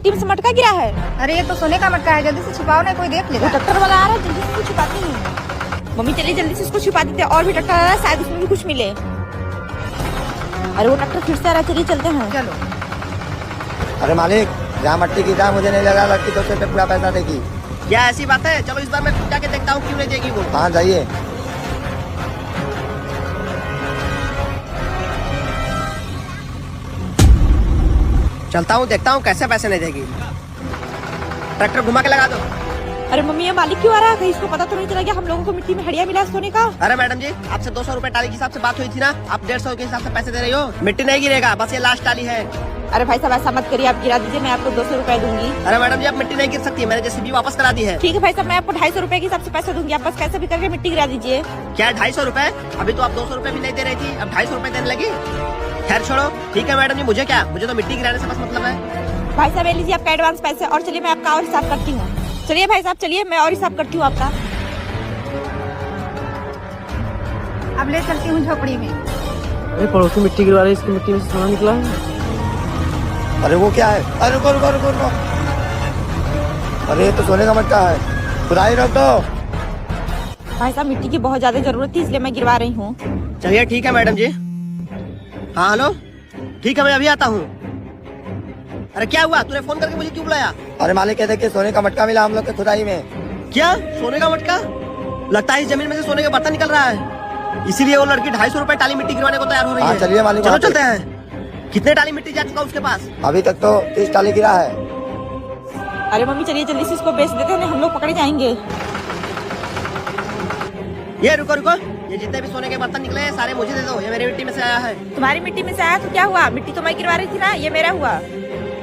मिट्टी में से मटका गिरा है। अरे ये तो सोने का मटका है, जल्दी से छुपाओ ना, कोई देख लेगा। वो ट्रैक्टर वाला आ रहा है, जल्दी से इसको छुपाती हूँ। मम्मी चलिए जल्दी से इसको छुपा देते हैं, और भी ट्रैक्टर आ रहा है, शायद उसमें भी कुछ मिले। अरे वो ट्रैक्टर फिर से आ रहा है, चलिए चलते हैं। चलो। अरे मालिक, जहाँ मट्टी की था मुझे नहीं लगा लड़की तो उसे पूरा पैसा देगी। क्या ऐसी बात है? चलो इस बार मैं खुद जाके देखता हूँ क्यों नहीं देगी वो। हाँ जाइए। चलता हूँ, देखता हूँ कैसे पैसे नहीं देगी। ट्रैक्टर घुमा के लगा दो। अरे मम्मी ये मालिक क्यों आ रहा है? कहीं इसको पता तो नहीं चला गया हम लोगों को मिट्टी में हड़िया मिला सोने का? अरे मैडम जी, आपसे 200 रुपए टाली के हिसाब से बात हुई थी ना, आप 150 के हिसाब से पैसे दे रही हो। मिट्टी नहीं गिरेगा, बस ये लास्ट टाली है। अरे भाई साहब ऐसा मत करिए, आप गिरा दीजिए, मैं आपको 200 रुपए दूंगी। अरे मैडम जी, आप मिट्टी नहीं गिर सकती, मैंने जेसीबी वापस करा दी है। ठीक है भाई साहब, मैं आपको 250 रुपए के हिसाब से पैसे दूंगी, आप बस कैसे भी करके मिट्टी गिरा दीजिए। क्या 250 रुपए? अभी तो आप 200 रुपए भी नहीं दे रही थी, अब 250 रुपए देने लगी। खैर छोड़ो, ठीक है मैडम जी, मुझे क्या, मुझे तो मिट्टी गिराने से बस मतलब है। भाई साहब ले लीजिए आपका एडवांस पैसे, और चलिए मैं आपका और हिसाब करती हूँ। चलिए भाई साहब चलिए, मैं और हिसाब करती हूँ आपका। अब ले चलती हूँ झोपड़ी में। अरे पड़ोसी मिट्टी गिरवा रही, इसकी मिट्टी में से सोना निकला है। अरे वो क्या है? अरे रुको रुको रुको रुको। अरे ये तो सोने का मटका है, खुदाई रोक दो। भाई साहब मिट्टी की बहुत ज्यादा जरूरत थी, इसलिए मैं गिरवा रही हूँ। चलिए ठीक है मैडम जी। हाँ हेलो, ठीक है मैं अभी आता हूँ। अरे क्या हुआ, तूने फोन करके मुझे क्यों बुलाया? अरे मालिक कहते कि सोने का मटका मिला हम लोग के खुदाई में। क्या सोने का मटका? लगता है इस जमीन में से सोने का बर्तन निकल रहा है, इसीलिए वो लड़की 250 रुपए टाली मिट्टी गिरवाने को तैयार हो रही हाँ है। चलिए मालिक, चलो वहाँ पे। चलते हैं। कितने टाली मिट्टी जा चुका उसके पास? अभी तक तो 30 टाली गिरा है। अरे मम्मी चलिए जल्दी से इसको बेच देते हैं, हम लोग पकड़े जाएंगे। ये रुको रुको, ये जितने भी सोने के बर्तन निकले हैं सारे मुझे दे दो, ये मेरी मिट्टी में से आया है। तुम्हारी मिट्टी में से आया तो क्या हुआ, मिट्टी तो मैं गिरवा रही थी ना, ये मेरा हुआ।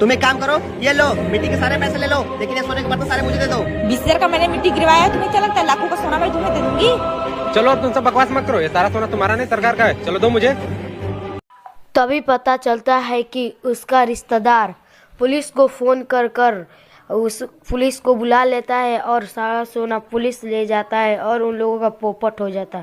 तुम एक काम करो, ये लो मिट्टी के सारे पैसे ले लो, लेकिन ये सोने के बर्तन सारे मुझे दे दो। 20,000 का मैंने मिट्टी गिरवाया, तुम्हें क्या लगता है लाखों का सोना मैं तुम्हें दे दूंगी? चलो अब तुम सब बकवास मत करो, ये सारा सोना तुम्हारा नहीं सरकार का है, चलो दो मुझे। तभी पता चलता है कि उसका रिश्तेदार पुलिस को फोन कर कर उस पुलिस को बुला लेता है और सारा सोना पुलिस ले जाता है और उन लोगों का पोपट हो जाता है।